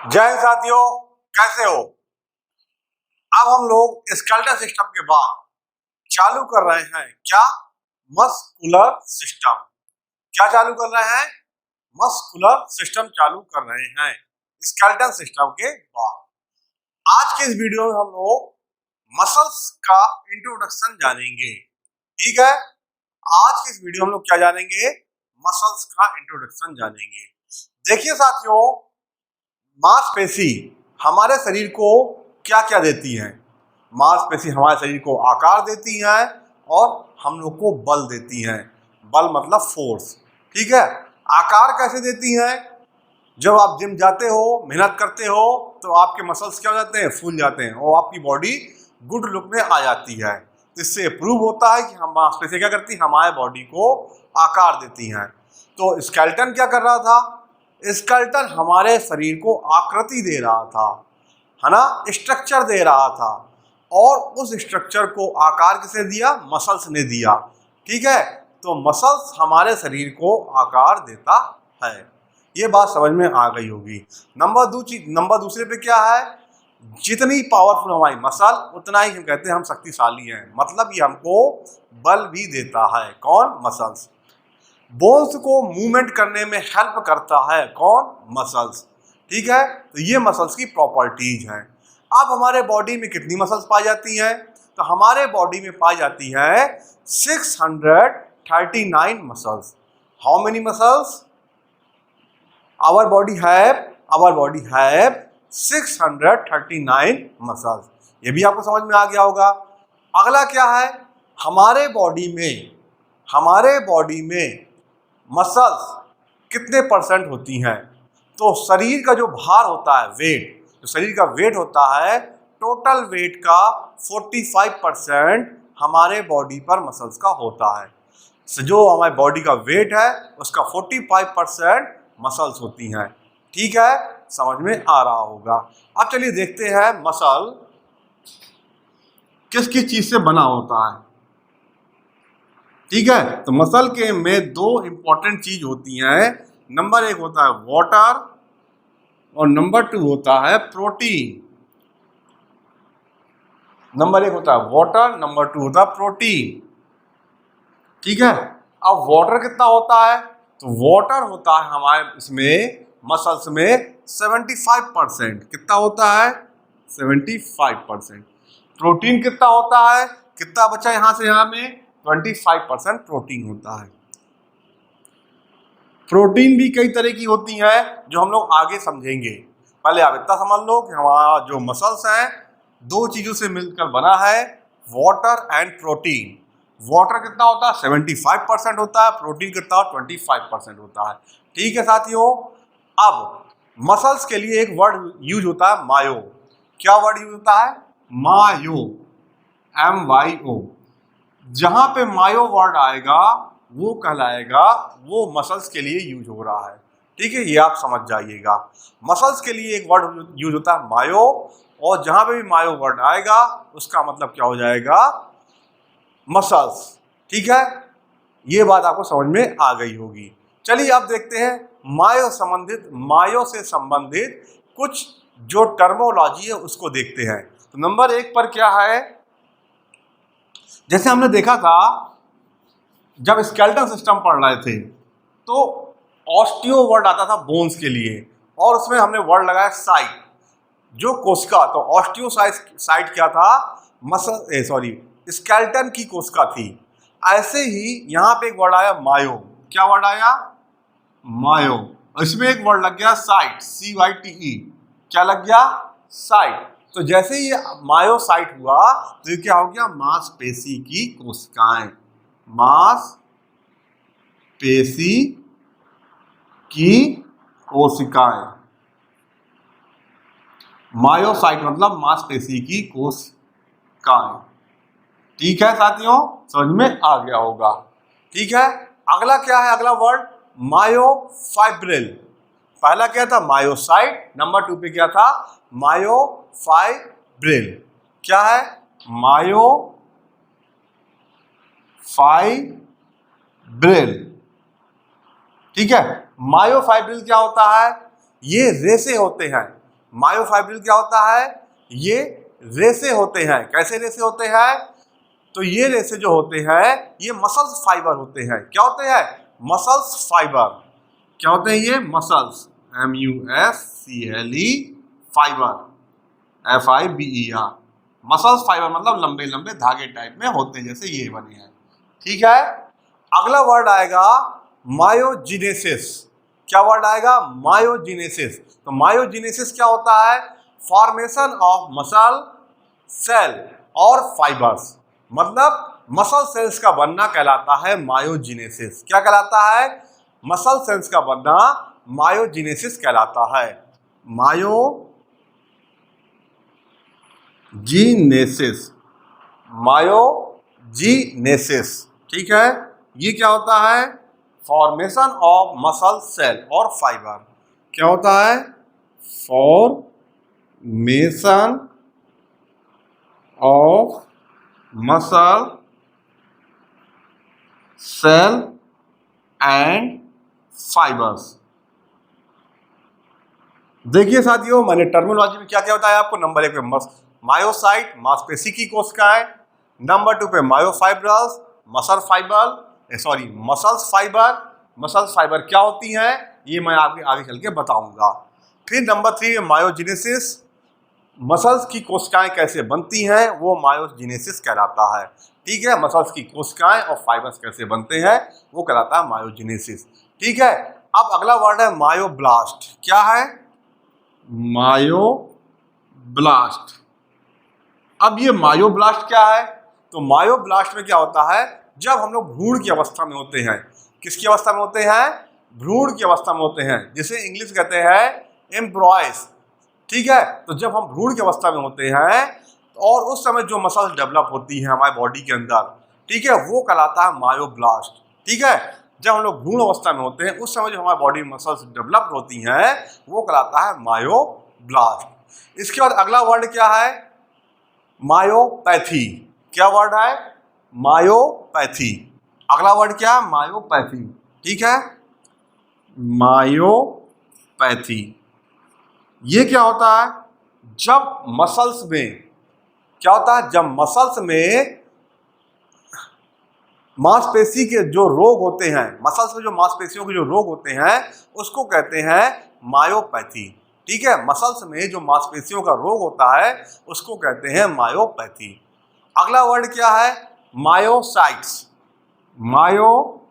जय हिंद साथियों, कैसे हो। अब हम लोग स्केलेटल सिस्टम के बाद चालू कर रहे हैं क्या, मस्कुलर सिस्टम। क्या चालू कर रहे हैं, मस्कुलर सिस्टम चालू कर रहे हैं स्केलेटल सिस्टम के बाद। आज के इस वीडियो में हम लोग मसल्स का इंट्रोडक्शन जानेंगे। ठीक है, आज की इस वीडियो में हम लोग क्या जानेंगे, मसल्स का इंट्रोडक्शन जानेंगे। देखिए साथियों, मांसपेशी हमारे शरीर को क्या क्या देती हैं। मांसपेशी हमारे शरीर को आकार देती हैं और हम लोग को बल देती हैं। बल मतलब फोर्स। ठीक है, आकार कैसे देती हैं, जब आप जिम जाते हो, मेहनत करते हो, तो आपके मसल्स क्या हो जाते हैं, फूल जाते हैं और आपकी बॉडी गुड लुक में आ जाती है। तो इससे प्रूव होता है कि हम मांसपेशी क्या करती हैं, हमारे बॉडी को आकार देती हैं। तो स्केलेटन क्या कर रहा था, स्केलेटन हमारे शरीर को आकृति दे रहा था, है ना, स्ट्रक्चर दे रहा था। और उस स्ट्रक्चर को आकार किसे दिया, मसल्स ने दिया। ठीक है, तो मसल्स हमारे शरीर को आकार देता है। ये बात समझ में आ गई होगी। नंबर दूसरे पे क्या है, जितनी पावरफुल हमारी मसल उतना ही हम कहते हैं हम शक्तिशाली हैं। मतलब ये हमको बल भी देता है। कौन, मसल्स। बोन्स को मूवमेंट करने में हेल्प करता है। कौन, मसल्स। ठीक है, तो ये मसल्स की प्रॉपर्टीज हैं। अब हमारे बॉडी में कितनी मसल्स पाई जाती हैं, तो हमारे बॉडी में पाई जाती है 639 muscles. How many muscles, our body have 639 muscles. ये भी आपको समझ में आ गया होगा। अगला क्या है, हमारे बॉडी में मसल्स कितने परसेंट होती हैं। तो शरीर का जो भार होता है, वेट, जो शरीर का वेट होता है, टोटल वेट का 45% हमारे बॉडी पर मसल्स का होता है। जो हमारी बॉडी का वेट है उसका 45% मसल्स होती हैं। ठीक है, समझ में आ रहा होगा। अब चलिए देखते हैं मसल किस किस चीज से बना होता है। ठीक है, तो मसल के में दो इंपॉर्टेंट चीज होती हैं। नंबर एक होता है वाटर और नंबर टू होता है प्रोटीन। नंबर एक होता है वाटर, नंबर टू होता है प्रोटीन। ठीक है, अब वाटर कितना होता है, तो वाटर होता है हमारे इसमें मसल्स में 75%। कितना होता है, 75%। प्रोटीन कितना होता है, कितना बचा यहाँ से यहाँ में, 25% प्रोटीन होता है। प्रोटीन भी कई तरह की होती है जो हम लोग आगे समझेंगे। पहले आप इतना समझ लो कि हमारा जो मसल्स है दो चीजों से मिलकर बना है, वाटर एंड प्रोटीन। वाटर कितना होता है, 75% होता है, प्रोटीन कितना होता है, 25% होता है। ठीक है साथियों, अब मसल्स के लिए एक वर्ड यूज होता है, मायो। क्या वर्ड यूज होता है, मायो, MYO। जहां पे मायो वर्ड आएगा वो कहलाएगा वो मसल्स के लिए यूज हो रहा है। ठीक है, ये आप समझ जाइएगा। मसल्स के लिए एक वर्ड यूज होता है मायो, और जहां पे भी मायो वर्ड आएगा उसका मतलब क्या हो जाएगा, मसल्स। ठीक है, ये बात आपको समझ में आ गई होगी। चलिए अब देखते हैं मायो से संबंधित कुछ जो टर्मोलॉजी है उसको देखते हैं। तो नंबर एक पर क्या है, जैसे हमने देखा था जब स्केलेटल सिस्टम पढ़ रहे थे तो ऑस्टियो वर्ड आता था बोन्स के लिए, और उसमें हमने वर्ड लगाया साइट, जो कोशिका। तो ऑस्टियो साइट क्या था, स्केलेटन की कोशिका थी। ऐसे ही यहाँ पे एक वर्ड आया मायो। क्या वर्ड आया, मायो। इसमें एक वर्ड लग गया साइट, CYTE। क्या लग गया, साइट। तो जैसे ही मायोसाइट हुआ तो ये क्या हो गया, मांसपेशी की कोशिकाएं। मांसपेशी की कोशिकाएं, मायोसाइट मतलब मांसपेशी की कोशिकाएं। ठीक है साथियों, समझ में आ गया होगा। ठीक है, अगला क्या है, अगला वर्ड मायोफाइब्रिल। पहला क्या था, मायोसाइट, नंबर टू पे क्या था, मायोफाइब्रिल। क्या है, मायोफाइब्रिल। ठीक है, मायोफाइब्रिल क्या होता है, ये रेसे होते हैं। मायोफाइब्रिल क्या होता है? ये रेसे होते हैं। कैसे रेसे होते हैं? तो ये रेसे जो होते हैं ये मसल्स फाइबर होते हैं। क्या होते हैं? Muscles fibre. क्या होते हैं ये? Muscles, MUSCLE fibre, FIBER। Muscles fibre मतलब लंबे लंबे धागे टाइप में होते हैं, जैसे ये बने हैं। ठीक है। अगला वर्ड आएगा मायोजिनेसिस। क्या वर्ड आएगा? मायोजिनेसिस। तो मायोजिनेसिस क्या होता है? फॉर्मेशन ऑफ मसल सेल और फाइबर्स, मतलब मसल सेल्स का बनना कहलाता है मायोजिनेसिस। क्या कहलाता है? मसल सेल्स का बनना मायोजिनेसिस कहलाता है। मायोजिनेसिस, मायोजिनेसिस। ठीक है। ये क्या होता है? फॉर्मेशन ऑफ मसल सेल और फाइबर। क्या होता है? Formation of muscle cell and fibres. देखिए साथियों, मैंने टर्मिनोलॉजी में क्या क्या बताया आपको। नंबर 1 पे मायोसाइट, मांसपेशी की कोशिकाएं। नंबर 2 पे myofibrils, muscles fibre. Muscles fibre क्या होती हैं ये मैं आपके आगे चल के बताऊंगा। फिर नंबर 3 में मायोजिनेसिस, मसल्स की कोशिकाएं कैसे बनती हैं वो मायोजिनेसिस कहलाता है। ठीक है। मसल्स की कोशिकाएं और फाइबर्स कैसे बनते हैं वो कहलाता है मायोजिनेसिस। ठीक है। अब अगला वर्ड है मायोब्लास्ट। क्या है? मायोब्लास्ट। अब ये मायोब्लास्ट क्या है? तो मायोब्लास्ट में क्या होता है? जब हम लोग भ्रूण की अवस्था में होते हैं। किसकी अवस्था में होते हैं? भ्रूण की अवस्था में होते हैं, जिसे इंग्लिश कहते हैं एम्ब्रॉयस। ठीक है। तो जब हम भ्रूण की अवस्था में होते हैं और उस समय जो मसल्स डेवलप होती हैं हमारे बॉडी के अंदर, ठीक है, वो कहलाता है मायोब्लास्ट। ठीक है। जब हम लोग भ्रूण अवस्था में होते हैं उस समय जो हमारे बॉडी में मसल्स डेवलप होती हैं वो कहलाता है मायोब्लास्ट। इसके बाद अगला वर्ड क्या है? मायोपैथी। क्या वर्ड है? मायोपैथी। अगला वर्ड क्या है? मायोपैथी। ठीक है। मायोपैथी ये क्या होता है? जब मसल्स में क्या होता है? जब मसल्स में मांसपेशी के जो रोग होते हैं, मसल्स में जो मांसपेशियों के जो रोग होते हैं उसको कहते हैं मायोपैथी। ठीक है। मसल्स में जो मांसपेशियों का रोग होता है उसको कहते हैं मायोपैथी। अगला वर्ड क्या है? मायोसाइट्स। मायोसाइट्स।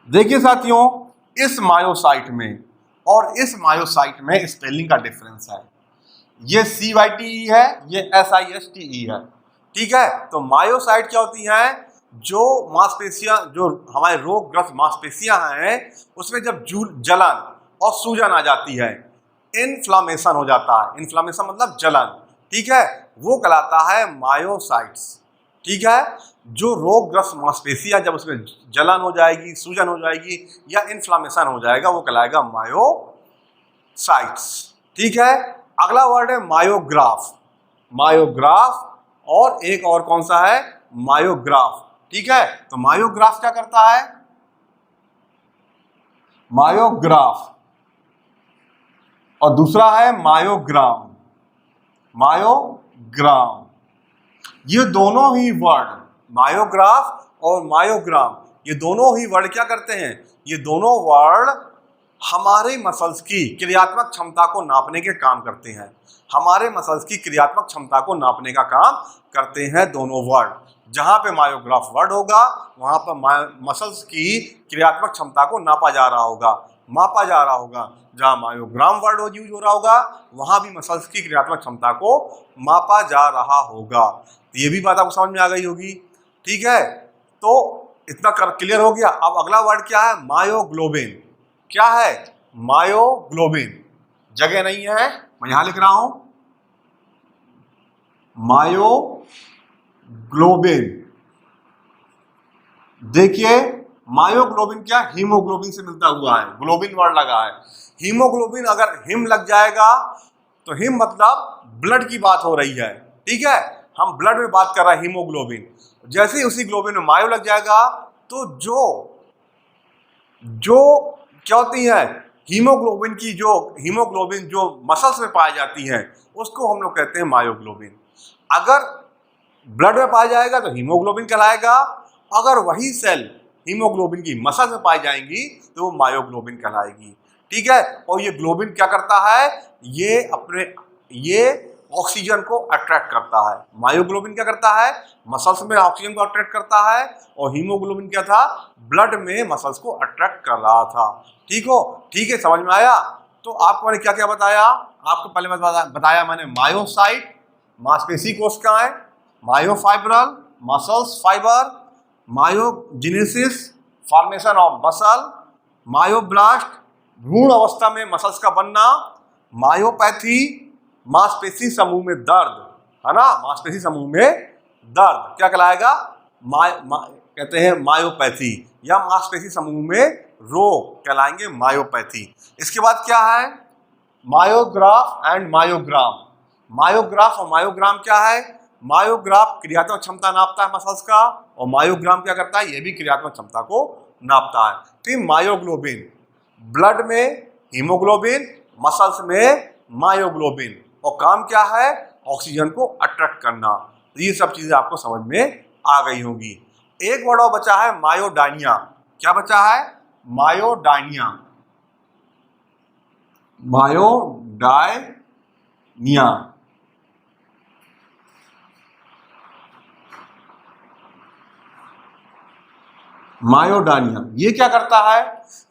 देखिए साथियों, इस मायोसाइट में और इस मायोसाइट में स्पेलिंग का डिफरेंस है। ये CYTE है, ये SISTE है। ठीक है। तो मायोसाइट क्या होती हैं? जो मांसपेशियां, जो हमारे रोगग्रस्त मांसपेशियां हैं उसमें जब जलन और सूजन आ जाती है, इन्फ्लामेशन हो जाता है। इन्फ्लामेशन मतलब जलन। ठीक है। वो कहलाता है मायोसाइट्स। ठीक है। जो रोगग्रस्त मांसपेशियां जब उसमें जलन हो जाएगी, सूजन हो जाएगी या इन्फ्लामेशन हो जाएगा वो कहलाएगा मायोसाइट्स। ठीक है। अगला वर्ड है मायोग्राफ। मायोग्राफ और एक और कौन सा है? मायोग्राफ। ठीक है। तो मायोग्राफ क्या करता है? मायोग्राफ। और दूसरा है मायोग्राम। मायोग्राम। ये दोनों ही वर्ड, मायोग्राफ और मायोग्राम, ये दोनों ही वर्ड क्या करते हैं? ये दोनों वर्ड हमारे मसल्स की क्रियात्मक क्षमता को नापने के काम करते हैं। हमारे मसल्स की क्रियात्मक क्षमता को नापने का काम करते हैं दोनों वर्ड। जहां पे मायोग्राफ वर्ड होगा वहां पर मसल्स की क्रियात्मक क्षमता को नापा जा रहा होगा, मापा जा रहा होगा। जहां मायोग्राम वर्ड यूज हो रहा होगा वहां भी मसल्स की क्रियात्मक क्षमता को मापा जा रहा होगा। तो ये भी बात आपको समझ में आ गई होगी। ठीक है। तो इतना क्लियर हो गया। अब अगला वर्ड क्या है? मायोग्लोबिन। क्या है? मायोग्लोबिन। जगह नहीं है, मैं यहां लिख रहा हूं मायोग्लोबिन। देखिए, मायोग्लोबिन क्या? हीमोग्लोबिन से मिलता हुआ है, ग्लोबिन वर्ड लगा है। हीमोग्लोबिन, अगर हिम लग जाएगा तो हिम मतलब ब्लड की बात हो रही है। ठीक है। हम ब्लड में बात कर रहे हैं, हीमोग्लोबिन। जैसे ही उसी ग्लोबिन में मायो लग जाएगा तो जो क्या होती है? हीमोग्लोबिन जो मसल्स में पाई जाती है उसको हम लोग कहते हैं मायोग्लोबिन। अगर ब्लड में पाया जाएगा तो हीमोग्लोबिन कहलाएगा, अगर वही सेल हीमोग्लोबिन की मसल में पाई जाएंगी तो वो मायोग्लोबिन कहलाएगी। ठीक है, और ये ग्लोबिन क्या करता है, ये ऑक्सीजन को अट्रैक्ट करता है। मायोग्लोबिन क्या करता है, मसल्स में ऑक्सीजन को अट्रैक्ट करता है, और हीमोग्लोबिन क्या था, ब्लड में मसल्स को अट्रैक्ट कर रहा था। ठीक है, समझ में आया। तो आपको मैंने क्या क्या बताया, आपको पहले बताया मैंने मायोसाइट मांसपेशी कोशिकाएं, myofibril muscles fibre, myogenesis formation of muscle, myoblast भ्रूण अवस्था में मसल्स का बनना, मायोपैथी मांसपेशी समूह में दर्द, है ना, मांसपेशी समूह में दर्द क्या कहलाएगा, कहते हैं मायोपैथी, या मांसपेशी समूह में रोग कहलाएंगे मायोपैथी। इसके बाद क्या है, मायोग्राफ एंड मायोग्राम। मायोग्राफ और मायोग्राम क्या है, मायोग्राफ क्रियात्मक क्षमता नापता है मसल्स का, और मायोग्राम क्या करता है, ये भी क्रियात्मक क्षमता को नापता है। फिर मायोग्लोबिन, ब्लड में हीमोग्लोबिन, मसल्स में मायोग्लोबिन, और काम क्या है, ऑक्सीजन को अट्रैक्ट करना। तो ये सब चीजें आपको समझ में आ गई होंगी। एक वर्ड और बचा है मायोडायनिया। क्या बचा है, मायोडायनिया, मायोडायनिया। मायोडायनिया ये क्या करता है,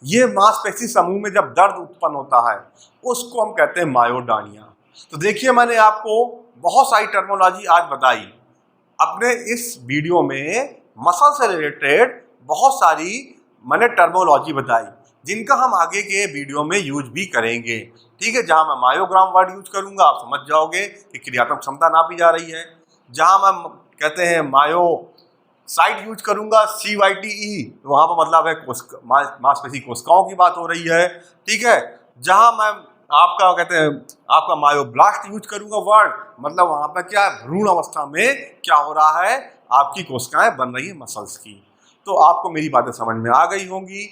ये मांसपेशी समूह में जब दर्द उत्पन्न होता है उसको हम कहते हैं मायोडायनिया। तो देखिए, मैंने आपको बहुत सारी टर्मोलॉजी आज बताई। अपने इस वीडियो में मसल से रिलेटेड बहुत सारी मैंने टर्मोलॉजी बताई, जिनका हम आगे के वीडियो में यूज भी करेंगे। ठीक है, जहां मैं मायोग्राम वर्ड यूज करूंगा आप समझ जाओगे कि क्रियात्मक क्षमता नापी जा रही है। जहां मैं कहते हैं मायो साइट यूज करूंगा CYTE, तो वहां पर मतलब है मांसपेशी कोशिकाओं की बात हो रही है। ठीक है, जहां मैं आपका कहते हैं आपका मायोब्लास्ट यूज करूंगा वर्ड, मतलब वहां पर क्या भ्रूण अवस्था में क्या हो रहा है, आपकी कोशिकाएं बन रही है मसल्स की। तो आपको मेरी बातें समझ में आ गई होंगी।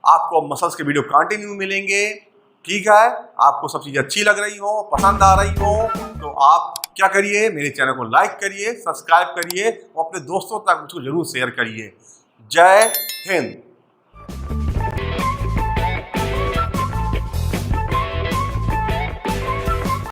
आपको मसल्स के वीडियो कंटिन्यू मिलेंगे। ठीक है, आपको सब चीज़ें अच्छी लग रही हो, पसंद आ रही हो, तो आप क्या करिए, मेरे चैनल को लाइक करिए, सब्सक्राइब करिए और अपने दोस्तों तक उसको जरूर शेयर करिए। जय हिंद।